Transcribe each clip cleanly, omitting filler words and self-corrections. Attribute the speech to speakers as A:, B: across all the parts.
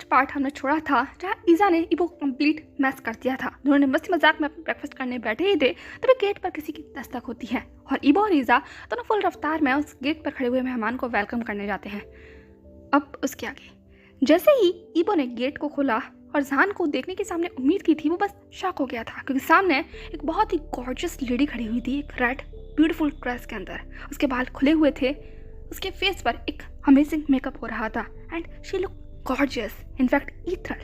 A: Last part हमने छोड़ा था जहाँ ईजा ने इबो कंप्लीट मैस कर दिया था। दोनों ने मस्ती मजाक में अपना ब्रेकफास्ट करने बैठे ही थे तभी गेट पर किसी की दस्तक होती है और इबो और ईजा दोनों फुल रफ्तार में उस गेट पर खड़े हुए मेहमान को वेलकम करने जाते हैं। अब उसके आगे जैसे ही इबो ने गेट को खोला और जहान को देखने के सामने उम्मीद की थी, वो बस शॉक हो गया था क्योंकि सामने एक बहुत ही गॉर्जियस लेडी खड़ी हुई थी एक रेड ब्यूटीफुल ड्रेस के अंदर। उसके बाल खुले हुए थे, उसके फेस पर एक अमेजिंग मेकअप हो रहा था and she look gorgeous, in fact ethereal.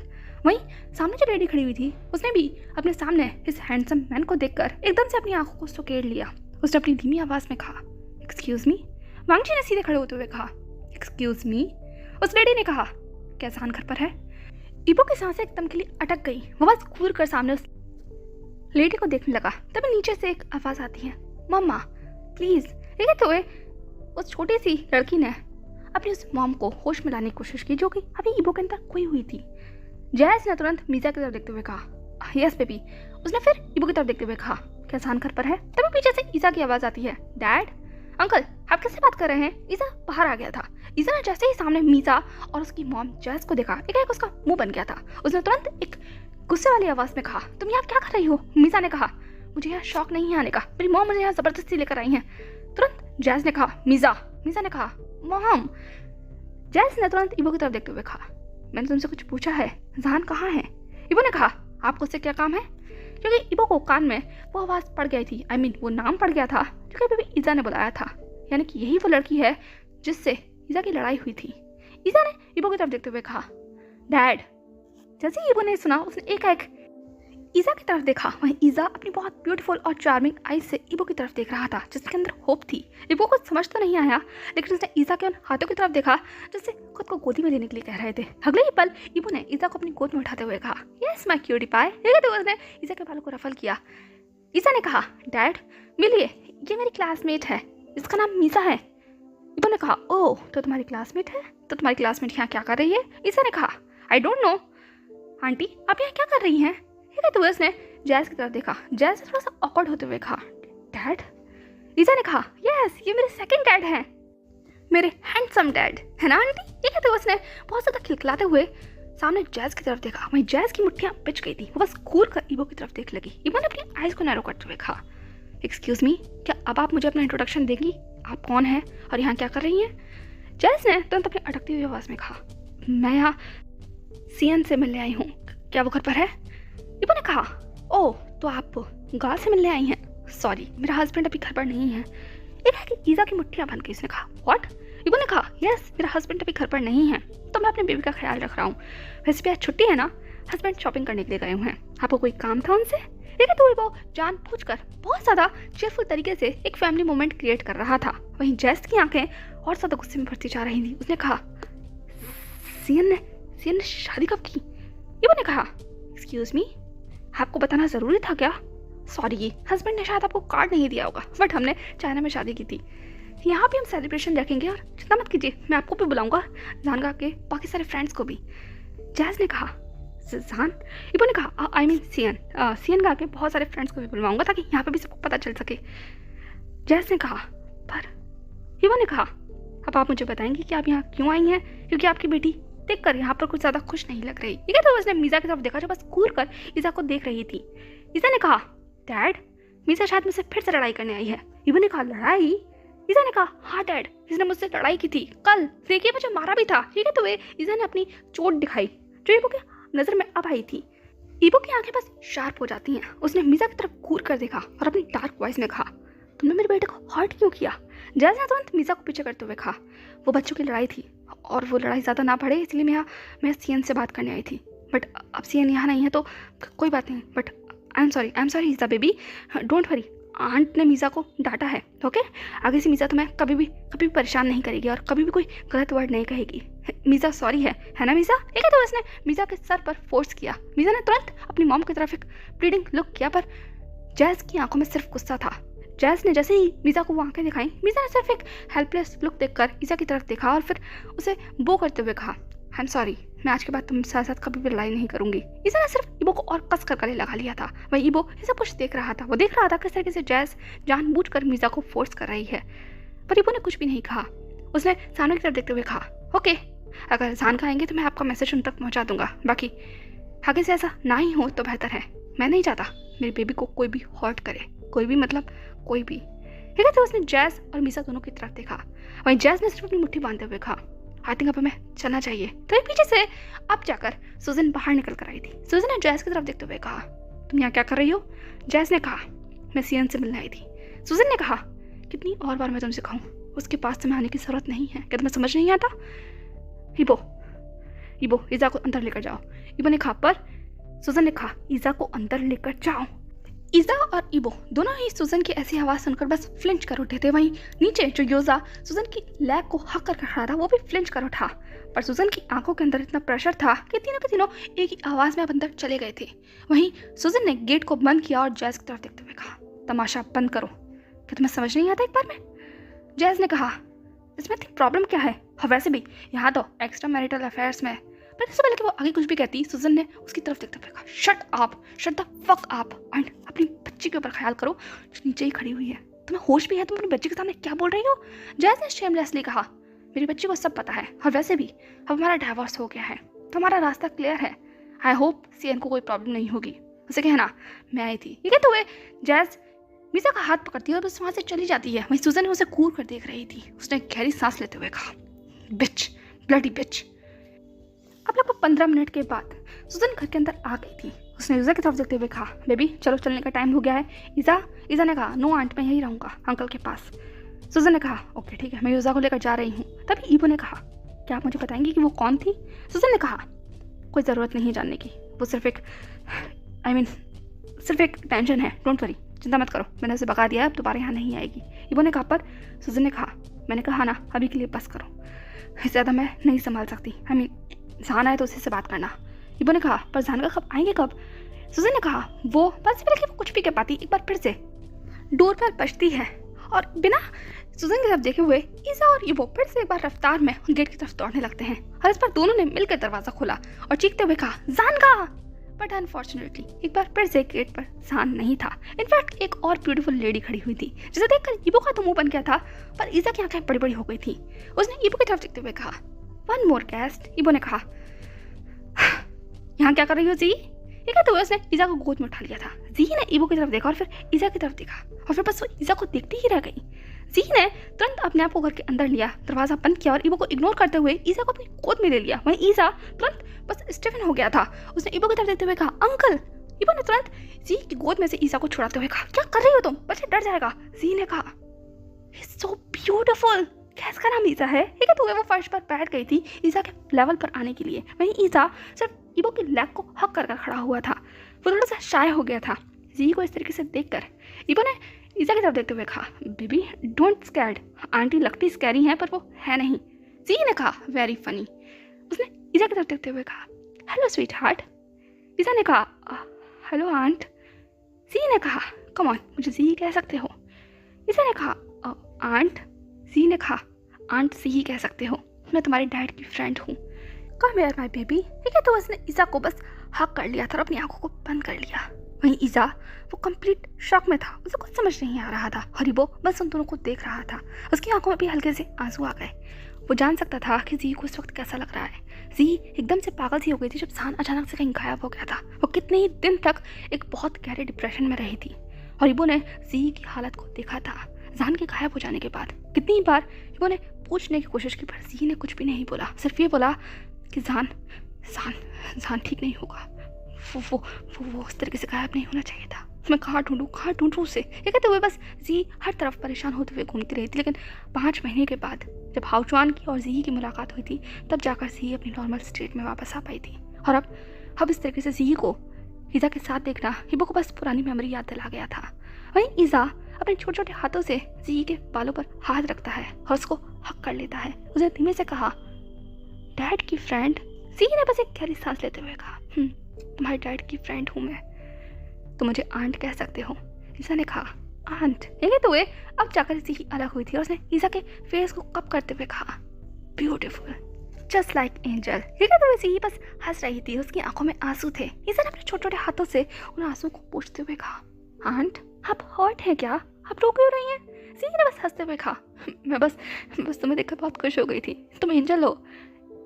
A: वहीं सामने जो लेडी खड़ी हुई थी उसने भी अपने सामने इस हैंडसम मैन को देखकर एकदम से अपनी आंखों को सुकेड़ लिया। उसने अपनी धीमी आवाज में कहा, एक्सक्यूज मी। वांगची ने सीधे खड़े होते हुए कहा, एक्सक्यूज मी। उस लेडी ने कहा, क्या जहान घर पर है? इबो की सांसें एकदम के लिए अटक गई। वो बस घूर कर सामने उस लेडी को देखने लगा। तभी नीचे से एक आवाज आती है, मम्मा प्लीज। लेकिन तो उस छोटी सी लड़की ने अपनी उस मॉम को होश में लाने की कोशिश की जो कि अभी इबो के अंदर खोई हुई थी। जैस ने तुरंत मीजा की तरफ देखते हुए कहा, यस बेबी। उसने फिर इबो की तरफ देखते हुए कहा, क्या जहान घर पर है? तभी पीछे से ईजा की आवाज आती है, डैड। अंकल आप किससे बात कर रहे हैं? ईजा बाहर आ गया था। ईजा ने जैसे ही सामने मीजा और उसकी मॉम जैस को देखा, एक उसका मुंह बन गया था। उसने तुरंत एक गुस्से वाली आवाज में कहा, तुम यहाँ क्या कर रही हो? मीजा ने कहा, मुझे यहाँ शौक नहीं है आने का, मेरी मॉम मुझे यहाँ जबरदस्ती लेकर आई है। तुरंत जैस ने कहा, मीजा। मीजा ने कहा, मॉम। जैस ने तुरंत इबो की तरफ देखते हुए कहा, मैंने तुमसे कुछ पूछा है, जहान कहाँ है? इबो ने कहा, आपको उससे क्या काम है? क्योंकि इबो को कान में वो आवाज पड़ गई थी, वो नाम पड़ गया था जो कि ईजा ने बुलाया था, यानी कि यही वो लड़की है जिससे ईजा की लड़ाई हुई थी। ईजा ने इबो की तरफ देखते हुए कहा, डैड। जैसे ही इबो ने सुना उसने एक ईजा की तरफ देखा। वहीं ईजा अपनी बहुत ब्यूटीफुल और चार्मिंग आईज से इबो की तरफ देख रहा था जिसके अंदर होप थी। इबो को समझ तो नहीं आया, लेकिन उसने ईजा के उन हाथों की तरफ देखा जिससे खुद को गोदी में लेने के लिए कह रहे थे। अगले ही पल इबो ने ईजा को अपनी गोद में उठाते हुए कहा, यस माय क्यूटी पाई। तो उसने ईजा के बालों को रफल किया। ईजा ने कहा, डैड मिलिए, ये मेरी क्लासमेट है, इसका नाम मीजा है। इबो ने कहा, ओह तो तुम्हारी क्लासमेट है? तो तुम्हारी क्लासमेट यहाँ क्या कर रही है? ईजा ने कहा, आई डोंट नो आंटी, आप यहाँ क्या कर रही हैं? तो उसने जैस की तरफ देखा। जैस थोड़ा सा ऑकवर्ड होते हुए कहा, डैड। ईजा ने कहा, यस ये मेरे सेकंड डैड हैं, मेरे हैंडसम डैड, है ना आंटी? तो उसने बहुत ज़्यादा खिलखिलाते हुए सामने जैस की तरफ देखा। वहीं जैस की मुट्ठियाँ पिच गई थी, वो बस घूर कर इबो की तरफ देख लगी। इबो ने अपनी आइज को नैरो करते हुए कहा, एक्सक्यूज मी, क्या अब आप मुझे अपना इंट्रोडक्शन देंगी? आप कौन हैं और यहाँ क्या कर रही हैं? जैस ने तुरंत अपनी अटकती हुई आवाज़ में कहा, मैं यहाँ सीएन से मिलने आई हूँ, क्या वो घर पर है? इबो ने कहा, ओह तो आप गाल से मिलने आई हैं? सॉरी मेरा हस्बैंड अभी घर पर नहीं है। ईजा की मुट्ठियां बन गई। उसने कहा, व्हाट? इबो ने कहा, यस मेरा हस्बैंड अभी घर पर नहीं है, तो मैं अपने बेबी का ख्याल रख रहा हूँ। वैसे भी आज छुट्टी है ना, हस्बैंड शॉपिंग करने के लिए गए हुए हैं, आपको कोई काम था उनसे? तो इबो जानबूझकर बहुत ज़्यादा चेयरफुल तरीके से एक फैमिली मोमेंट क्रिएट कर रहा था। वहीं जैस की आंखें और ज़्यादा गुस्से में भरती जा रही थी। उसने कहा, सीएन ने शादी कब की? इबो ने कहा, एक्सक्यूज मी, आपको बताना जरूरी था क्या? सॉरी हस्बैंड ने शायद आपको कार्ड नहीं दिया होगा, बट हमने चाइना में शादी की थी, यहाँ भी हम सेलिब्रेशन रखेंगे और चिंता मत कीजिए, मैं आपको भी बुलाऊंगा, जहान के बाकी सारे फ्रेंड्स को भी। जैस ने कहा, जहान? इबो ने कहा, आई मीन सीएन गा के बहुत सारे फ्रेंड्स को भी बुलवाऊंगा ताकि यहाँ पे भी सबको पता चल सके। जैस ने कहा, पर इबो ने कहा, अब आप मुझे बताएंगे कि आप यहाँ क्यों आई हैं? क्योंकि आपकी बेटी देखकर यहाँ पर कुछ ज्यादा खुश नहीं लग रही। तो उसने मीजा की तरफ देखा जो बस घूर कर ईजा को देख रही थी। ईजा ने कहा, डैड मीजा शायद मुझसे फिर से लड़ाई करने आई है। इबो ने कहा, लड़ाई? ईजा ने कहा, हाँ डैड, इसने मुझसे लड़ाई की थी कल, देखिए मुझे मारा भी था। तो ईजा ने अपनी चोट दिखाई जो इबो के नजर में अब आई थी। इबो की आंखें बस शार्प हो जाती हैं। उसने मीजा की तरफ घूर कर देखा और अपनी डार्क वॉइस में कहा, तुमने मेरे बेटे को हर्ट क्यों किया? जैसे तुरंत मीजा को पीछे करते हुए कहा, वो बच्चों की लड़ाई थी और वो लड़ाई ज़्यादा ना बढ़े इसलिए मैं सीएन से बात करने आई थी, बट अब सीएन यहाँ नहीं है तो कोई बात नहीं, बट आई एम सॉरी ईजा बेबी, डोंट वरी। आंट ने मीज़ा को डांटा है, ओके? आगे से मीज़ा तुम्हें कभी भी परेशान नहीं करेगी और कभी भी कोई गलत वर्ड नहीं कहेगी। मीज़ा सॉरी है ना मीज़ा? तो उसने मीज़ा के सर पर फोर्स किया। मीज़ा ने तुरंत अपनी मॉम की तरफ एक प्लीडिंग लुक किया, पर जैस की आंखों में सिर्फ गुस्सा था। जैस ने जैसे ही मीज़ा को वो आंखें दिखाई, मीज़ा ने सिर्फ एक हेल्पलेस लुक देखकर ईजा की तरफ देखा और फिर उसे बो करते हुए कहा, आई एम सॉरी, मैं आज के बाद तुम्हारे साथ कभी भी लड़ाई नहीं करूंगी। ईजा ने सिर्फ इबो को और कस कर गले लगा लिया था। वही इबो ये सब कुछ देख रहा था। वो देख रहा था किस तरीके से जैस जानबूझकर मीज़ा को फोर्स कर रही है, पर इबो ने कुछ भी नहीं कहा। उसने सामने की तरफ देखते हुए कहा, ओके अगर जान का आएंगे तो मैं आपका मैसेज उन तक पहुँचा दूंगा। बाकी आगे से ऐसा ना ही हो तो बेहतर है। मैं नहीं चाहता मेरी बेबी को कोई भी हर्ट करे, कोई भी मतलब कोई भी। ठीक है, तो उसने जैस और मीसा दोनों की तरफ देखा। वहीं जैस ने सिर्फ अपनी मुट्ठी बांधते हुए कहा, आई थिंक अब हमें चलना चाहिए। तो पीछे से अब जाकर सुजन बाहर निकल कर आई थी। सुजन ने जैस की तरफ देखते हुए कहा, तुम यहाँ क्या कर रही हो? जैस ने कहा, मैं सीएन से मिलने आई थी। सुजन ने कहा, कितनी और बार मैं तुमसे कहूँ, उसके पास तुम्हें आने की जरूरत नहीं है। क्या तुम्हें समझ नहीं आता? इबो ईजा को अंदर लेकर जाओ। इबो ने कहा, पर सुजन ने कहा, ईजा को अंदर लेकर जाओ। ईजा और इबो दोनों ही सुजन की ऐसी आवाज़ सुनकर बस फ्लिंच कर उठे थे। वहीं नीचे जो योजा सुजन की लेग को हक कर खड़ा था वो भी फ्लिंच कर उठा। पर सुजन की आंखों के अंदर इतना प्रेशर था कि तीनों के तीनों एक ही आवाज़ में अब अंदर चले गए थे। वहीं सुजन ने गेट को बंद किया और जैस की तरफ देखते हुए कहा, तमाशा बंद करो। क्या तुम्हें समझ नहीं आता एक बार में? जैस ने कहा, इसमें इतनी प्रॉब्लम क्या है? और वैसे भी यहाँ तो एक्स्ट्रा मैरिटल अफेयर्स में। पर इससे पहले कि वो आगे कुछ भी कहती, सुजन ने उसकी तरफ देखते हुए कहा, shut the fuck up and अपनी बच्ची के ऊपर ख्याल करो जो नीचे ही खड़ी हुई है। तुम्हें होश भी है? तुम अपनी बच्ची के सामने क्या बोल रही हो? जैस ने शेमलेसली कहा, मेरी बच्ची को सब पता है और वैसे भी अब हमारा डाइवोर्स हो गया है तो हमारा रास्ता क्लियर है। आई होप सीएन को कोई प्रॉब्लम नहीं होगी। उसे कहना मैं आई थी। ठीक है, तो वे जैस मीसा का हाथ पकड़ती है और बस वहाँ से चली जाती है। वहीं सुजन ने उसे घूर कर देख रही थी। उसने गहरी सांस लेते हुए कहा, बिच, ब्लडी बिच। अब लगभग 15 मिनट के बाद सुजन घर के अंदर आ गई थी। उसने ईजा की तरफ देखते हुए कहा, बेबी चलो चलने का टाइम हो गया है। ईजा ने कहा, नो आंट, मैं यहीं रहूँगा अंकल के पास। सुजन ने कहा, ओके ठीक है, मैं ईजा को लेकर जा रही हूँ। तभी इबो ने कहा, क्या आप मुझे बताएंगी कि वो कौन थी? सुजन ने कहा, कोई ज़रूरत नहीं जानने की, वो सिर्फ एक टेंशन है, डोंट वरी, चिंता मत करो, मैंने उसे भगा दिया है, अब दोबारा यहाँ नहीं आएगी। इबो ने कहा, पर सुजन ने कहा, मैंने कहा ना अभी के लिए बस करो, इससे ज़्यादा मैं नहीं संभाल सकती। जान आए तो उसी से बात करना। इबो ने कहा, पर जान का कब आएंगे कब? सुजन ने कहा, वो बस पहले कि वो कुछ भी कह पाती एक बार फिर से डोर पर बजती है और बिना सुजन की तरफ देखे हुए ईजा और इबो फिर से एक बार रफ्तार में गेट की तरफ दौड़ने लगते हैं और इस पर दोनों ने मिलकर दरवाजा खोला और चीखते हुए कहा, जान का। बट अनफॉर्चुनेटली एक बार फिर से गेट पर जान नहीं था। इनफैक्ट एक और ब्यूटीफुल लेडी खड़ी हुई थी जिसे देखकर इबो का तो मुंह बन गया था, पर ईजा की आंखें बड़ी बड़ी हो गई थी। उसने इबो की तरफ देखते हुए कहा, वन मोर गेस्ट। इबो ने कहा, यहाँ क्या कर रही हो जी? ठीक है, तो उसने ईजा को गोद में उठा लिया था। जी ने इबो की तरफ देखा और फिर ईजा की तरफ देखा और फिर बस वो ईजा को देखती ही रह गई। जी ने तुरंत अपने आप को घर के अंदर लिया, दरवाजा बंद किया और इबो को इग्नोर करते हुए ईजा को अपनी गोद में ले लिया। वहीं ईजा तुरंत बस स्टीफन हो गया था। उसने इबो की तरफ देखते हुए कहा, अंकल। इबो ने तुरंत जी की गोद में से ईजा को छुड़ाते हुए कहा, क्या कर रही हो तुम? बच्चा डर जाएगा। जी ने कहा, सो ब्यूटीफुल, कैस का नाम ईजा है। ठीक है, तो वो फर्श पर बैठ गई थी ईजा के लेवल पर आने के लिए। वहीं ईजा सिर्फ इबो की लेग को हक कर खड़ा हुआ था। वो थोड़ा सा शाय हो गया था। जी को इस तरीके से देखकर इबो ने ईजा की तरफ देखते हुए कहा, बेबी डोंट स्कैर्ड, आंटी लगती स्कैरी हैं पर वो है नहीं। जी ने कहा, वेरी फनी। उसने ईजा की तरफ देखते हुए कहा, हेलो स्वीट हार्ट। ईजा ने कहा, हेलो आंट। जी ने कहा, कम ऑन, मुझे जी कह सकते हो। ईजा ने कहा, आंट। जी ने कहा, आंट जी ही कह सकते हो, मैं तुम्हारे डैड की फ्रेंड हूँ। Come here my baby. ठीक है, तो उसने ईजा को बस हक कर लिया था और अपनी आंखों को बंद कर लिया। वहीं ईजा वो कंप्लीट शॉक में था, उसे कुछ समझ नहीं आ रहा था और वो बस उन दोनों को देख रहा था। उसकी आंखों में भी हल्के से आंसू आ गए। वो जान सकता था कि जी को इस वक्त कैसा लग रहा है। जी एकदम से पागल सी हो गई थी जब जान अचानक से कहीं गायब हो गया था। वो कितने ही दिन तक एक बहुत गहरे डिप्रेशन में रही थी और इबो ने जी की हालत को देखा था जान के गायब हो जाने के बाद। कितनी बार इबो ने पूछने की कोशिश की पर जी ने कुछ भी नहीं बोला, सिर्फ ये बोला कि जान ठीक नहीं होगा, वो उस तरीके से गायब नहीं होना चाहिए था। मैं कहाँ ढूंढूं उसे। ये कहते हुए बस जी हर तरफ परेशान होते हुए घूमती रही थी। लेकिन 5 महीने के बाद जब हाउचुआन की और जी की मुलाकात हुई थी तब जाकर जी अपनी नॉर्मल स्टेट में वापस आ पाई थी। और अब इस तरीके से जी को ईजा के साथ देखना इबो को बस पुरानी मेमोरी याद दिला गया था। वहीं ईजा अपने छोटे छोटे हाथों से जी के बालों पर हाथ रखता है और उसको हक कर लेता है। उसे धीमे से कहा, डैड की फ्रेंड। जी ने बस एक गहरी सांस लेते हुए कहा, तुम्हारे डैड की फ्रेंड हूँ मैं, तो मुझे आंट कह सकते हो। ईजा ने कहा, आंट। ये तो अब जाकर जी अलग हुई थी और उसने ईजा के फेस को कप करते हुए कहा, ब्यूटीफुल, जस्ट लाइक एंजल। ठीक है, तो वैसे ही बस हंस रही थी, उसकी आंखों में आंसू थे। ईजा ने अपने छोटे छोटे हाथों से उन आंसू को पोंछते हुए कहा, आंट आप हर्ट हैं क्या? आप रो क्यों रही हैं? जी ने बस हंसते हुए कहा, मैं बस तुम्हें देखकर बहुत खुश हो गई थी, तुम एंजल हो।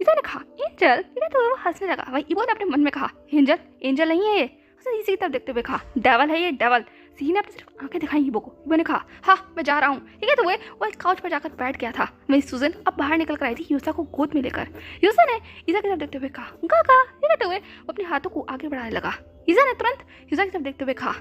A: ईजा ने कहा एंजल, ठीक है तो वो हंसने लगा। वहीं ईबो ने अपने मन में कहा एंजल, एंजल नहीं है ये। उसने इसी की तरफ देखते हुए कहा डेवल है ये, डेवल। जी ने अपनी सिर्फ आंखें दिखाई ईबो को। ईबो ने कहा हाँ मैं जा रहा हूँ, ठीक है तो वो एक काउच पर जाकर बैठ गया था। वहीं सुजन अब बाहर निकल कर आई थी यूसा को गोद में लेकर। यूसा ने ईजा की तरफ देखते हुए कहा काका, ठीक है तो वो अपने हाथों को आगे बढ़ाने लगा। ईजा ने तुरंत यूसा की तरफ देखते हुए कहा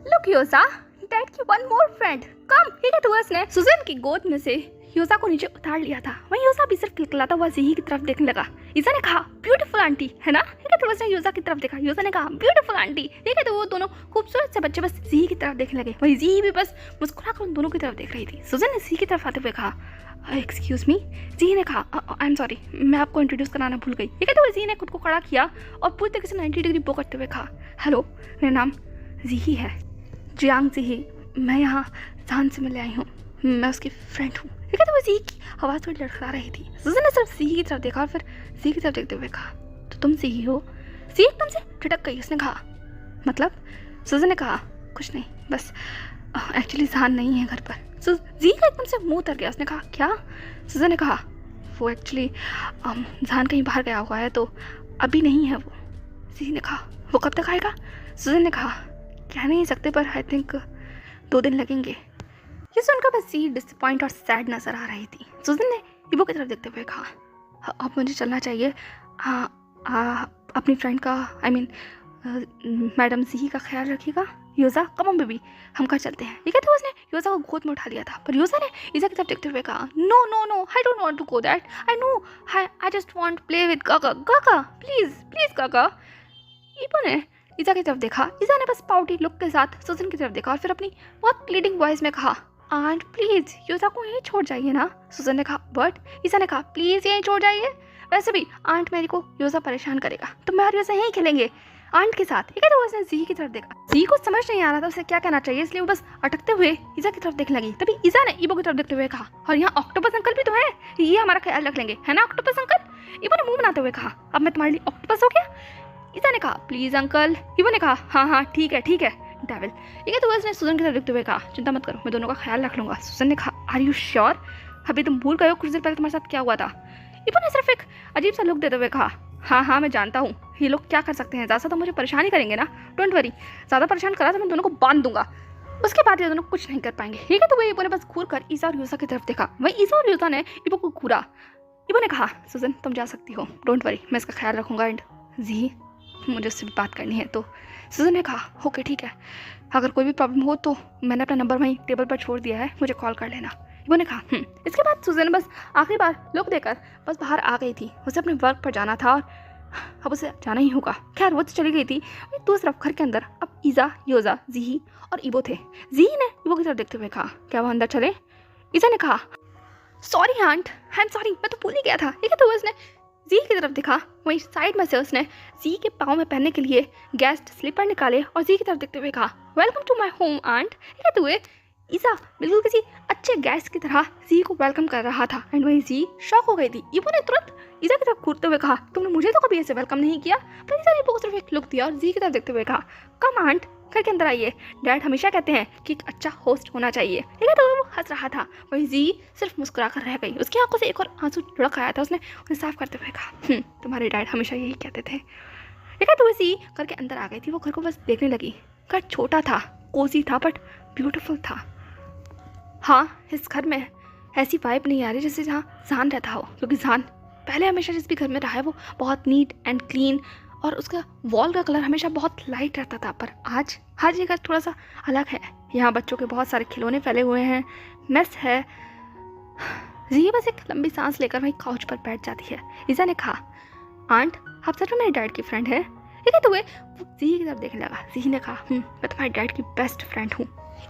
A: लुक यूसा, डैड की वन मोर फ्रेंड कम, ठीक है तो उसने सुजन की गोद में से यूसा को नीचे उतार लिया था। वहीं यूसा भी सिर्फ किलकिलाता हुआ ज़ीही की तरफ देखने लगा। यूसा ने कहा ब्यूटीफुल आंटी, है ना, ठीक है तो उसने यूसा की तरफ देखा। यूसा ने कहा ब्यूटीफुल आंटी, ठीक है तो वो दोनों खूबसूरत से बच्चे बस ज़ीही की तरफ देखने लगे। वहीं ज़ीही भी बस मुस्कुराकर उन दोनों की तरफ देख रही थी। सुजन ने ज़ीही की तरफ आते हुए कहा एक्सक्यूज मी। ज़ीही ने कहा आई एम सॉरी, मैं आपको इंट्रोड्यूस कराना भूल गई, ठीक है तो ज़ीही ने खुद को खड़ा किया और पूरी तरीके से 90 डिग्री बो करते हुए कहा हेलो, मेरा नाम ज़ीही है, जियांग ज़ीही। मैं यहाँ जान से मिलने आई हूँ, मैं उसकी फ्रेंड हूँ, ठीक है तो वो ज़ी की आवाज़ थोड़ी लड़खड़ा रही थी। सुजन ने सिर्फ ज़ी की तरफ देखा और फिर ज़ी की तरफ देखते हुए कहा तो तुम ज़ी हो। ज़ी एकदम से ठिठक गई। उसने कहा मतलब? सुजन ने कहा कुछ नहीं, बस एक्चुअली जान नहीं है घर पर। ज़ी का एकदम से मुंह उतर गया। उसने कहा क्या? सुजन ने कहा वो एक्चुअली जान कहीं बाहर गया हुआ है तो अभी नहीं है वो। ज़ी ने कहा वो कब तक आएगा? सुजन ने कहा कह नहीं सकते पर आई थिंक 2 दिन लगेंगे। ये सुनकर बस ज़ी डिसअपॉइंट और सैड नजर आ रही थी। सुजन ने ईबो की तरफ देखते हुए कहा अब मुझे चलना चाहिए, अपनी फ्रेंड का आई मीन मैडम ज़ी का ख्याल रखिएगा। यूज़ा कम ऑन बेबी, हम घर चलते हैं, ठीक है तो उसने यूज़ा को गोद में उठा लिया था। पर यूज़ा ने ईज़ा की तरफ देखते हुए कहा no no no, I don't want to go that, I know, I just want play with kaka, kaka please please काका। ईबो ने ईज़ा की तरफ देखा। ईज़ा ने बस पाउटी लुक के साथ सुजन की तरफ देखा और फिर अपनी बहुत प्लीडिंग वॉइस में कहा आंट प्लीज़ यूज़ा को यहीं छोड़ जाइए ना। सुजन ने कहा बट। ईज़ा ने कहा प्लीज़ यहीं छोड़ जाइए, वैसे भी आंट मेरी को यूज़ा परेशान करेगा तो मैं और यूज़ा यहीं खेलेंगे आंट के साथ, ठीक है तो उसने ज़ी की तरफ देखा। ज़ी को समझ नहीं आ रहा था उसे क्या कहना चाहिए, इसलिए वो बस अटकते हुए ईज़ा की तरफ देखने लगी। तभी ईज़ा ने ईबो की तरफ देखते हुए कहा और यहाँ ऑक्टोपस अंकल भी तो है, ये हमारा ख्याल रख लेंगे, है ना ऑक्टोपस अंकल। ईबो ने मुंह बनाते हुए कहा अब मैं तुम्हारे लिए ऑक्टोपस हो गया। ईज़ा ने कहा प्लीज़ अंकल। ईबो ने कहा हाँ ठीक है डेविल, ठीक है तो उसने सुजन की तरफ देखते हुए कहा चिंता मत करो, मैं दोनों का ख्याल रख लूँगा। सुजन ने कहा आर यू श्योर? अभी तुम भूल गए हो कुछ देर पहले तुम्हारे साथ क्या हुआ था। ईबो ने सिर्फ एक अजीब सा लुक देते हुए कहा हाँ मैं जानता हूँ, ये लोग क्या कर सकते हैं, ज़्यादा तो मुझे परेशान ही करेंगे ना, डोंट वरी, ज़्यादा परेशान करा तो मैं दोनों को बांध दूंगा, उसके बाद ये दोनों कुछ नहीं कर पाएंगे, ठीक है तो वही ईबो ने बस घूर कर ईसा और यूसा की तरफ देखा। वही ईसा और यूसा ने ईबो को घूरा। ईबो ने कहा सुजन तुम जा सकती हो, डोंट वरी, मैं इसका ख्याल रखूँगा एंड जी मुझे उससे भी बात करनी है। तो सुजन ने कहा ओके ठीक है, अगर कोई भी प्रॉब्लम हो तो मैंने अपना नंबर वहीं टेबल पर छोड़ दिया है, मुझे कॉल कर लेना। ईबो ने कहा इसके बाद सुजन बस आखिरी बार लुक देकर बस बाहर आ गई थी। उसे अपने वर्क पर जाना था और अब उसे जाना ही होगा। खैर वो तो चली गई थी। दूसरी तरफ घर के अंदर अब ईजा, योजा, ज़ी और ईबो थे। ज़ी ने ईबो की तरफ देखते हुए कहा क्या वो अंदर चले? ईजा ने कहा sorry aunt, I am sorry, मैं तो भूल ही गया था, ठीक है तो उसने ज़ी की तरफ देखा। वहीं साइड में से उसने ज़ी के पाँव में पहनने के लिए गेस्ट स्लीपर निकाले और ज़ी की तरफ देखते हुए कहा welcome to my home aunt, ठीक है तो ईजा बिल्कुल किसी अच्छे गेस्ट की तरह ज़ी को वेलकम कर रहा था एंड वहीं ज़ी शॉक हो गई थी। ईबो ने तुरंत ईजा की तरफ घूरते हुए कहा तुमने मुझे तो कभी ऐसे वेलकम नहीं किया। पर ईजा ने ईबो को सिर्फ एक लुक दिया और ज़ी की तरफ देखते हुए कहा कम आंट, घर के अंदर आइए, डैड हमेशा कहते हैं कि एक अच्छा होस्ट होना चाहिए, ठीक है तो वो हंस रहा था। वहीं ज़ी सिर्फ मुस्कुरा कर रह गई। उसकी आंखों से एक और आंसू लुढ़क आया था। उसने उन्हें साफ करते हुए कहा तुम्हारे डैड हमेशा यही कहते थे, ठीक है तो ज़ी घर के अंदर आ गई थी। वो घर को बस देखने लगी। घर छोटा था, कोजी था बट ब्यूटीफुल था। हाँ इस घर में ऐसी वाइब नहीं आ रही जैसे जहाँ जान रहता हो, क्योंकि जान पहले हमेशा जिस भी घर में रहा है वो बहुत नीट एंड क्लीन और उसका वॉल का कलर हमेशा बहुत लाइट रहता था। पर आज ये घर थोड़ा सा अलग है। यहाँ बच्चों के बहुत सारे खिलौने फैले हुए हैं, मेस है। जी बस एक लंबी सांस लेकर वहीं काउच पर बैठ जाती है। ईजा ने कहा आंट आप सच में मेरे डैड की फ्रेंड है, ठीक है तो वो जी की तरफ देखने लगा। जी ने कहा मैं तुम्हारे डैड की बेस्ट फ्रेंड हूँ।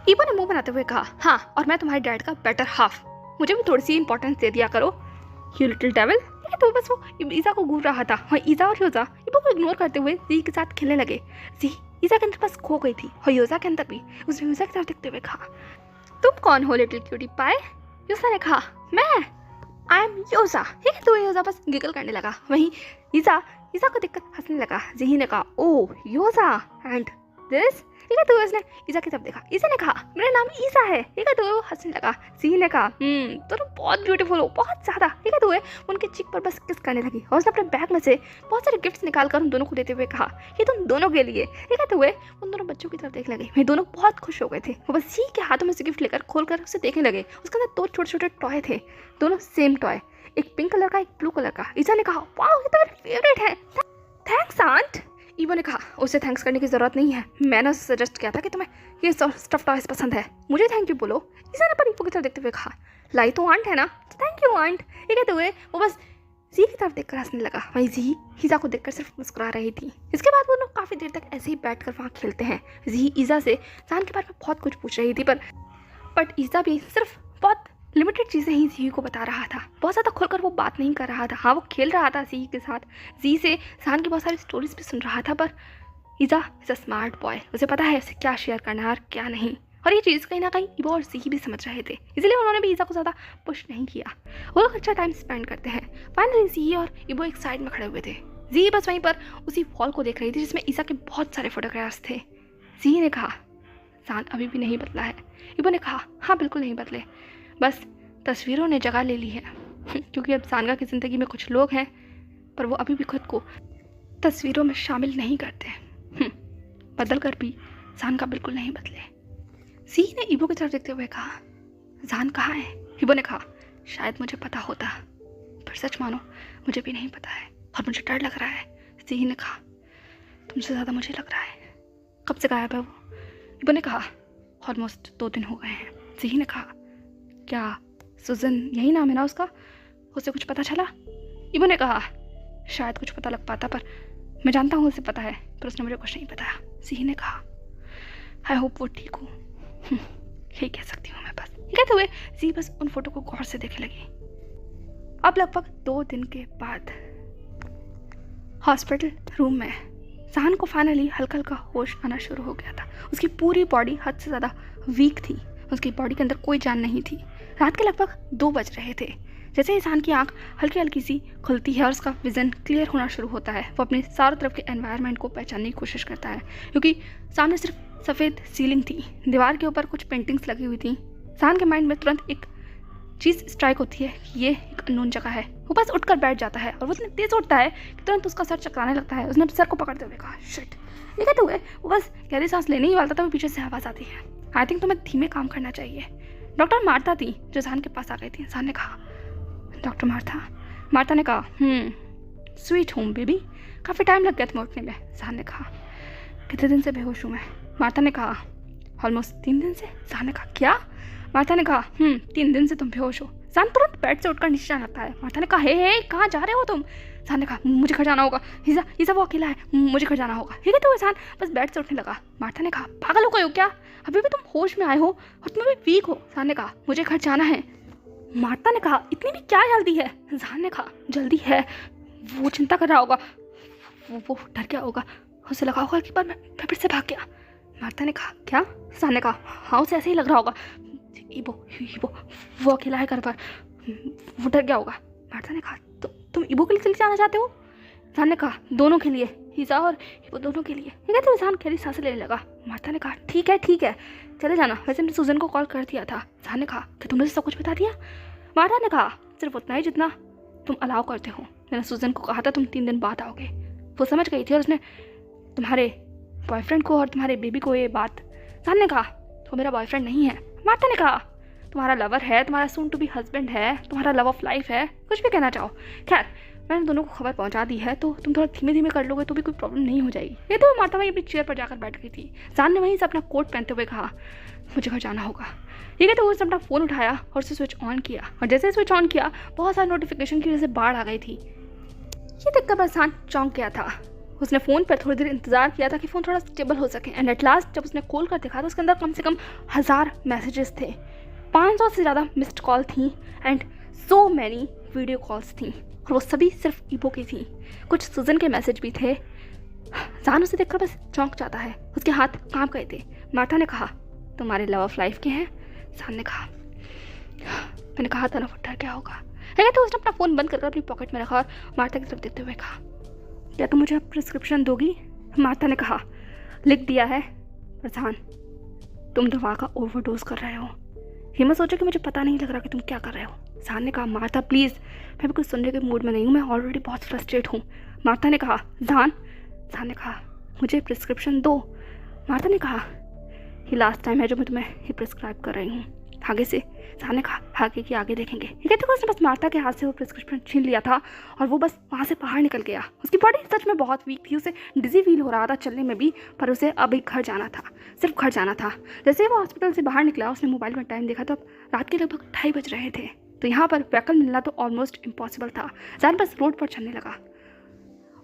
A: ईबो ने मुंह बनाते हुए कहा हाँ और मैं तुम्हारे डैड का बेटर हाफ, मुझे भी थोड़ी सी इंपॉर्टेंस दे दिया करो यू लिटिल डेविल, ठीक है तो बस वो ईजा को घूर रहा था। और ईजा और योजा ईबो को इग्नोर करते हुए जी के साथ खेलने लगे। जी ईजा के अंदर बस खो गई थी और योजा के अंदर भी। उसने योजा की तरफ देखते हुए कहा तुम कौन हो लिटिल क्यूटी पाए? योजा ने कहा मैं आई एम योजा, ठीक है तो योजा बस गिगल करने लगा। वहीं ईजा को देखकर हंसने लगा। जी ने कहा ओ योजा एंड दिस? ठीक है तो उसने ईसा की तरफ देखा। ईसा ने कहा मेरा नाम ईसा है। ठीक है तो वो हंसने लगा। जी ने कहा तो बहुत ब्यूटीफुल हो, बहुत ज़्यादा। ठीक है तो वो उनके चिक पर बस किस करने लगी और उसने अपने बैग में से बहुत सारे गिफ्ट्स निकाल कर उन दोनों को देते हुए कहा ये तुम दोनों के लिए। ठीक है तो वे उन दोनों बच्चों की तरफ देखने लगे। वे दोनों बहुत खुश हो गए थे। वो बस जी के हाथों में से गिफ्ट लेकर खोल कर उसे देखने लगे। उसके अंदर 2 छोटे छोटे टॉय थे, दोनों सेम टॉय, एक पिंक कलर का, एक ब्लू कलर का। ईसा ने कहा वाह ये तो मेरा फेवरेट है। Thanks aunt. ईवो ने कहा उसे थैंक्स करने की ज़रूरत नहीं है, मैंने उसे सजेस्ट किया था कि तुम्हें ये स्टफ टॉयज पसंद है, मुझे थैंक यू बोलो। ईसा ने पर ईवो की तरफ देखते हुए कहा लाई तो आंट है ना, तो थैंक यू आंट। ये कहते हुए वो बस जी की तरफ देखकर हंसने लगा। वहीं जी ईसा को देखकर सिर्फ मुस्कुरा रही थी। इसके बाद वो लोग काफ़ी देर तक ऐसे ही बैठकर वहाँ खेलते हैं। जी ईसा से जान के बारे में बहुत कुछ पूछ रही थी बट ईसा भी सिर्फ बहुत लिमिटेड चीज़ें ही जी को बता रहा था। बहुत ज़्यादा खुलकर वो बात नहीं कर रहा था। हाँ वो खेल रहा था जी के साथ, जी से जान की बहुत सारी स्टोरीज भी सुन रहा था। पर ईसा इज़ अ स्मार्ट बॉय, उसे पता है उसे क्या शेयर करना है और क्या नहीं। और ये चीज़ कहीं ना कहीं ईबो और जी भी समझ रहे थे, इसलिए उन्होंने भी ईसा को ज़्यादा पुश नहीं किया। वो लोग अच्छा टाइम स्पेंड करते हैं। फाइनली जी और ईबो एक साइड में खड़े हुए थे। जी बस वहीं पर उसी वॉल को देख रही थी जिसमें ईसा के बहुत सारे फोटोग्राफ्स थे। जी ने कहा जान अभी भी नहीं बदला है। ईबो ने कहा हाँ बिल्कुल नहीं बदले, बस तस्वीरों ने जगह ले ली है क्योंकि अब सानगा की ज़िंदगी में कुछ लोग हैं पर वो अभी भी खुद को तस्वीरों में शामिल नहीं करते। बदल कर भी जान बिल्कुल नहीं बदले। सी ने ईबो की तरफ देखते हुए कहा जान कहाँ है? ईबो ने कहा शायद मुझे पता होता, पर सच मानो मुझे भी नहीं पता है और मुझे डर लग रहा है। सी ने कहा तुमसे ज़्यादा मुझे लग रहा है। कब से गायब है वो? ईबो ने कहा ऑलमोस्ट 2 दिन हो गए हैं। सी ने कहा क्या सुजन यही नाम है ना उसका, उसे कुछ पता चला? ईबो ने कहा शायद कुछ पता लग पाता, पर मैं जानता हूँ उसे पता है, पर उसने मुझे कुछ नहीं बताया। सी ने कहा आई होप वो ठीक हो, यही कह सकती हूँ मैं बस। कहते हुए सी बस उन फोटो को गौर से देखने लगी। अब लगभग 2 दिन के बाद हॉस्पिटल रूम में जान को फाइनली हल्का हल्का होश आना शुरू हो गया था। उसकी पूरी बॉडी हद से ज़्यादा वीक थी, उसकी बॉडी के अंदर कोई जान नहीं थी। रात के लगभग 2 बज रहे थे। जैसे इंसान की आंख हल्की हल्की सी खुलती है और उसका विज़न क्लियर होना शुरू होता है, वो अपने चारों तरफ के एनवायरनमेंट को पहचानने की कोशिश करता है क्योंकि सामने सिर्फ सफ़ेद सीलिंग थी, दीवार के ऊपर कुछ पेंटिंग्स लगी हुई थी। इंसान के माइंड में तुरंत एक चीज़ स्ट्राइक होती है कि ये एक अननोन जगह है। वो बस उठकर बैठ जाता है और वो इतनी तेज़ उठता है कि तुरंत उसका सर चकराने लगता है। उसने सर को पकड़ते हुए कहा शिट। ये कहते हुए वो बस गहरी सांस लेने ही वाला था, वो पीछे से आवाज़ आती है आई थिंक तुम्हें धीमे काम करना चाहिए। डॉक्टर मार्था थी जो जान के पास आ गई थी। इंसान ने कहा डॉक्टर मार्था? मार्था ने कहा स्वीट होम बेबी, काफ़ी टाइम लग गया तुम्हें उठने में। जान ने कहा कितने दिन से बेहोश हूँ मैं? मार्था ने कहा ऑलमोस्ट 3 दिन से। जान ने कहा क्या? मार्था ने कहा 3 दिन से तुम बेहोश हो। जान तुरंत बेड से उठकर नीचे जाने लगता है। मार्था ने कहा हे कहाँ जा रहे हो तुम? जान ने कहा मुझे घर जाना होगा, ईसा वो अकेला है, मुझे घर जाना होगा। ठीक है तो जान बस बेड से उठने लगा। मार्था ने कहा पागल हो गए हो क्या? अभी भी तुम होश में आए हो और तुम अभी वीक हो। जान ने कहा मुझे घर जाना है। मार्था ने कहा इतनी भी क्या जल्दी है? जान ने कहा जल्दी है, वो चिंता कर रहा होगा, वो डर गया होगा, उसे लगा होगा कि पर मैं फिर से भाग गया। मार्था ने कहा क्या? जान ने कहा हाँ उसे ऐसे ही लग रहा होगा, ईबो वो अकेला है घर पर, वो डर गया होगा। मार्था ने कहा तो तुम ईबो के लिए चले जाना चाहते हो? जान ने कहा दोनों के लिए, ईसा और ईबो दोनों के लिए। ये कहते जान गहरी सांसें लेने लगा। मार्था ने कहा ठीक है चले जाना, वैसे मैंने सुजन को कॉल कर दिया था। जान ने कहा कि तुमने सब कुछ बता दिया? मार्था ने कहा सिर्फ उतना ही जितना तुम अलाउ करते हो। मैंने सुजन को कहा था तुम 3 दिन बाद आओगे, वो समझ गई थी और उसने तुम्हारे बॉयफ्रेंड को और तुम्हारे बेबी को ये बात। जान ने कहा वो मेरा बॉयफ्रेंड नहीं है। मार्था ने कहा तुम्हारा लवर है, तुम्हारा सून टू बी हस्बैंड है, तुम्हारा लव ऑफ लाइफ है, कुछ भी कहना चाहो। खैर मैंने दोनों को खबर पहुंचा दी है, तो तुम थोड़ा धीमे धीमे कर लोगे तो भी कोई प्रॉब्लम नहीं हो जाएगी। ये तो मार्था वहीं अपनी चेयर पर जाकर बैठ गई थी। जान ने वहीं से अपना कोट पहनते हुए कहा मुझे घर जाना होगा। ठीक है तो उसने अपना फ़ोन उठाया और उसे स्विच ऑन किया, और जैसे स्विच ऑन किया बहुत सारे नोटिफिकेशन की वजह से बाढ़ आ गई थी। ये देखकर बरसान चौंक गया था। उसने फ़ोन पर थोड़ी देर इंतजार किया था कि फ़ोन थोड़ा स्टेबल हो सके, एंड एट लास्ट जब उसने खोल कर देखा तो उसके अंदर कम से कम 1000 मैसेजेस थे, 500 से ज़्यादा मिस्ड कॉल थी and so many video calls थी, और वो सभी सिर्फ ईबो की थी। कुछ सुजन के मैसेज भी थे। जान उसे देखकर बस चौंक जाता है, उसके हाथ कांप गए थे। मार्था ने कहा तुम्हारे लव ऑफ लाइफ के हैं? जान ने कहा मैंने कहा था ना वो डर क्या होगा। है तो उसने अपना फ़ोन बंद कर अपनी पॉकेट में रखा और मार्था की तरफ देखते हुए कहा क्या तुम मुझे प्रिस्क्रिप्शन दोगी? मार्था ने कहा लिख दिया है, पर जान, तुम दवा का ओवरडोज कर रहे हो। ये मत सोचो कि मुझे पता नहीं लग रहा कि तुम क्या कर रहे हो। जान ने कहा, मार्था प्लीज़, मैं भी कुछ सुनने के मूड में नहीं हूँ, मैं ऑलरेडी बहुत फ्रस्ट्रेट हूँ। मार्था ने कहा, जान ने कहा, मुझे प्रिस्क्रिप्शन दो। मार्था ने कहा, ये लास्ट टाइम है जो मैं तुम्हें ये प्रिस्क्राइब कर रही हूँ, आगे से। जान ने कहा, आगे की आगे देखेंगे। ये कहते हुए उसने बस मार्था के हाथ से वो प्रिस्क्रिप्शन छीन लिया था और वो बस वहाँ से बाहर निकल गया। उसकी बॉडी सच में बहुत वीक थी, उसे डिजी फील हो रहा था चलने में भी, पर उसे अभी घर जाना था, सिर्फ घर जाना था। जैसे ही वो हॉस्पिटल से बाहर निकला, उसने मोबाइल में टाइम देखा तो अब रात के लगभग 2:30 बज रहे थे। तो यहाँ पर व्हीकल मिलना तो ऑलमोस्ट इम्पॉसिबल था। जान बस रोड पर चलने लगा।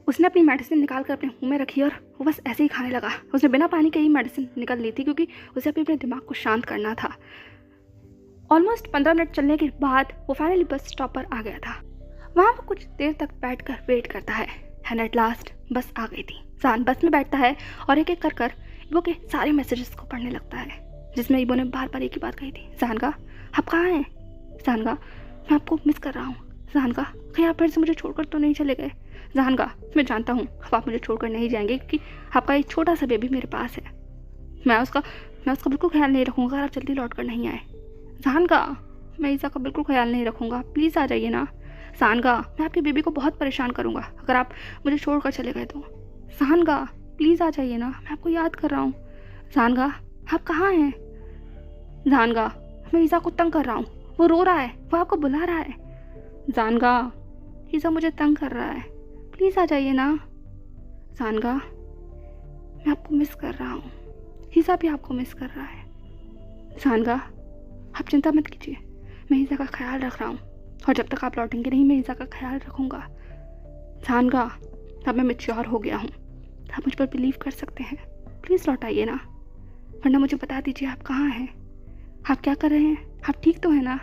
A: उसने अपनी मेडिसिन निकाल कर अपने मुंह में रखी और वो बस ऐसे ही खाने लगा। उसने बिना पानी के ही मेडिसिन निकल ली थी क्योंकि उसे अभी अपने दिमाग को शांत करना था। ऑलमोस्ट 15 मिनट चलने के बाद वो फाइनली बस स्टॉप पर आ गया था। वहाँ वो कुछ देर तक बैठकर वेट करता है एंड एट लास्ट बस आ गई थी। जान बस में बैठता है और एक एक कर इबो के सारे मैसेजेस को पढ़ने लगता है, जिसमें इबो ने बार बार एक ही बात कही थी, जानगा आप कहाँ हैं? जानगा मैं आपको मिस कर रहा हूँ। जानगा कहीं आप फिर से मुझे छोड़कर तो नहीं चले गए? जानगा मैं जानता हूँ अब आप मुझे छोड़कर नहीं जाएंगे क्योंकि आपका एक छोटा सा बेबी मेरे पास है। मैं उसका बिल्कुल ख्याल नहीं रखूँगा अगर आप जल्दी लौट कर नहीं आए। जानगा मैं ईसा का बिल्कुल ख्याल नहीं रखूँगा, प्लीज़ आ जाइए ना। जानगा मैं आपके बेबी को बहुत परेशान करूँगा अगर आप मुझे छोड़कर चले गए तो। जानगा प्लीज़ आ जाइए ना, मैं आपको याद कर रहा हूँ। जानगा आप कहाँ हैं? जानगा मैं ईसा को तंग कर रहा हूँ, वो रो रहा है, वो आपको बुला रहा है। जानगा ईसा मुझे तंग कर रहा है, प्लीज़ आ जाइए ना। जानगा मैं आपको मिस कर रहा हूँ, ईसा भी आपको मिस कर रहा है। जानगा आप चिंता मत कीजिए, मैं ईसा का ख्याल रख रहा हूँ और जब तक आप लौटेंगे नहीं मैं ईसा का ख्याल रखूँगा। जानगा अब मैं मैच्योर हो गया हूँ, आप मुझ पर बिलीव कर सकते हैं, प्लीज़ लौट आइए ना, वरना मुझे बता दीजिए आप कहाँ हैं, आप क्या कर रहे हैं, आप ठीक तो हैं ना।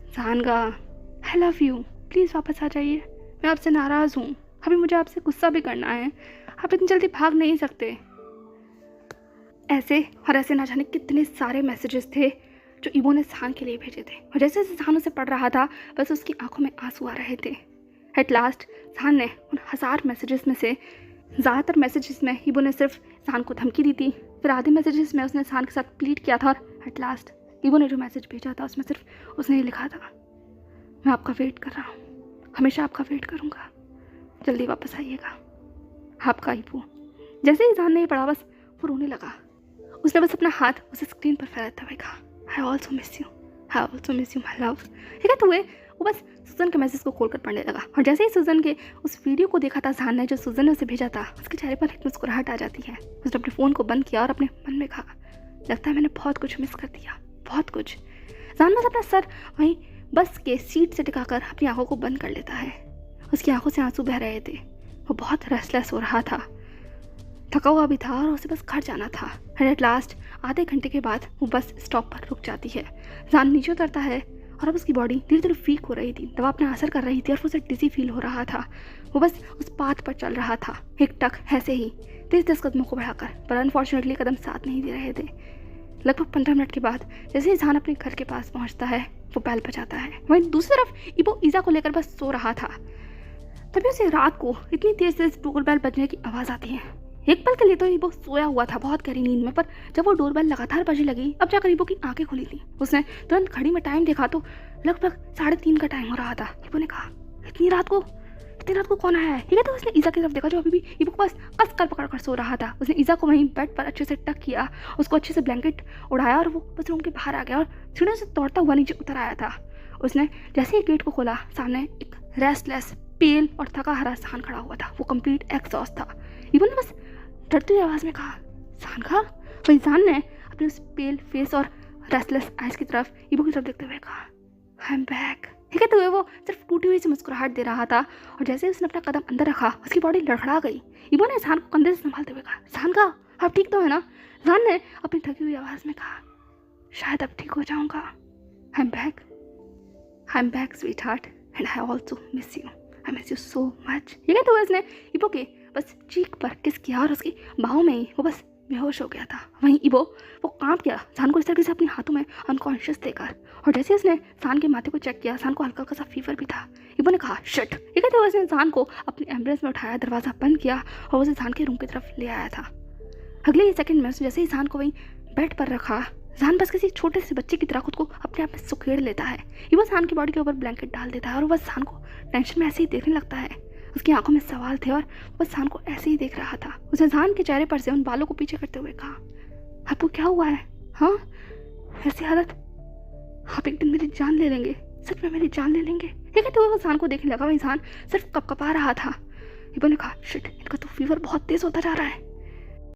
A: जानगा आई लव यू, प्लीज़ वापस आ जाइए, मैं आपसे नाराज़ हूँ, अभी मुझे आपसे गुस्सा भी करना है, आप इतनी जल्दी भाग नहीं सकते। ऐसे और ऐसे ना जाने कितने सारे मैसेजेस थे जो इबो ने जान के लिए भेजे थे और जैसे जैसे जान उसे पढ़ रहा था बस उसकी आंखों में आंसू आ रहे थे। एट लास्ट जान ने उन 1000 मैसेजेस में से ज़्यादातर मैसेजेस में इबो ने सिर्फ जान को धमकी दी थी, फिर आधे मैसेजेस में उसने जान के साथ प्लीट किया था और एट लास्ट इबो ने जो मैसेज भेजा था उसमें सिर्फ उसने ये लिखा था, मैं आपका वेट कर रहा हूँ, हमेशा आपका वेट करूँगा, जल्दी वापस आइएगा, आपका इबो। जैसे ही जान ने ये पढ़ा बस वो रोने लगा। उसने बस अपना हाथ उसे स्क्रीन पर फैलाता हुए कहा, I also miss you my love. ठीक है तो वो बस सुजन के मैसेज को खोलकर पढ़ने लगा और जैसे ही सुजन के उस वीडियो को देखा था जान ने जो सुजन ने उसे भेजा था, उसके चेहरे पर एक मुस्कुराहट आ जाती है। उसने अपने फ़ोन को बंद किया और अपने मन में कहा, लगता है मैंने बहुत कुछ मिस कर दिया, बहुत कुछ। जान बस अपना सर वहीं बस के सीट से टिकाकर अपनी आंखों को बंद कर लेता है। उसकी आंखों से आंसू बह रहे थे, वो बहुत रेस्टलेस हो रहा था, थका हुआ भी था और उसे बस घर जाना था। एंड एट लास्ट आधे घंटे के बाद वो बस स्टॉप पर रुक जाती है। जान नीचे उतरता है और अब उसकी बॉडी धीरे धीरे वीक हो रही थी, दवा अपना असर कर रही थी और उसे डिजी फील हो रहा था। वो बस उस पाथ पर चल रहा था, एक टक ऐसे ही 30-10 कदमों को बढ़ाकर, पर अनफॉर्चुनेटली कदम साथ नहीं दे रहे थे। लगभग 15 मिनट के बाद जैसे ही जान अपने घर के पास पहुंचता है वो बेल बजाता है। वहीं दूसरी तरफ इबो ईसा को लेकर बस सो रहा था, तभी उसे रात को इतनी तेज डोरबेल बजने की आवाज़ आती है। एक पल के लिए तो इबो सोया हुआ था बहुत गहरी नींद में, पर जब वो डोरबेल लगातार बजने लगी अब जाकर इबो की आंखें खुली थी। उसने तुरंत घड़ी में टाइम देखा तो लगभग 3:30 का टाइम हो रहा था। इबो ने कहा, इतनी रात को कौन आया है? ठीक है तो उसने ईसा की तरफ देखा जो अभी भी इबो को बस कस कर पकड़ कर सो रहा था। उसने ईसा को वहीं बेड पर अच्छे से टक किया, उसको अच्छे से ब्लैंकेट उड़ाया और वो बस रूम के बाहर आ गया और सीढ़ियों से दौड़ता हुआ नीचे उतर आया था। उसने जैसे ही गेट को खोला सामने एक रेस्टलेस, पेल और थका हरा जान खड़ा हुआ था। वो कंप्लीट एग्जॉस्ट था। इबो ने बस डरती हुई आवाज़ में कहा, जान का? वही जान ने अपने उस पेल फेस और रेस्टलेस आइज की तरफ इबो की तरफ देखते हुए कहा, आई एम बैक। ठीक है तो वो सिर्फ टूटी हुई सी मुस्कुराहट दे रहा था और जैसे उसने अपना कदम अंदर रखा उसकी बॉडी लड़खड़ा गई। इबो ने जान को कंधे से संभालते हुए कहा, जान का आप ठीक तो है ना? जान ने अपनी थकी हुई आवाज़ में कहा, शायद अब ठीक हो जाऊँगा, I am back sweet heart and I also miss you, I miss you so much. ये कहते हुए उसने इबो के बस चीख पर किस किया और उसकी बाहों में ही वो बस बेहोश हो गया था। वहीं इबो वो कांप गया जान को इस तरीके से अपने हाथों में अनकॉन्शियस देकर और जैसे उसने जान के माथे को चेक किया जान को हल्का हल्का सा फीवर भी था। इबो ने कहा, शिट। ये कहते हुए उसने जान को अपनी एम्बुलेंस में उठाया, दरवाज़ा बंद किया और उसे जान के रूम की तरफ ले आया था। अगले ही सेकंड में उसने जैसे ही ईशान को वहीं बेड पर रखा, ईशान बस किसी छोटे से बच्चे की तरह खुद को अपने आप में सुखेड़ लेता है। इबो ईशान की बॉडी के ऊपर ब्लैंकेट डाल देता है और वह ईशान को टेंशन में ऐसे ही देखने लगता है। उसकी आंखों में सवाल थे और वह ईशान को ऐसे ही देख रहा था। उसने ईशान के चेहरे पर से उन बालों को पीछे करते हुए कहा, आपको क्या हुआ है? हाँ, ऐसी हालत, आप एक दिन मेरी जान ले लेंगे, सच में मेरी जान ले लेंगे। ये कहते हुए वो ईशान को देखने लगा। वह इंसान सिर्फ कपकपा रहा था। इबो ने कहा, शिट, इनका तो फीवर बहुत तेज होता जा रहा है।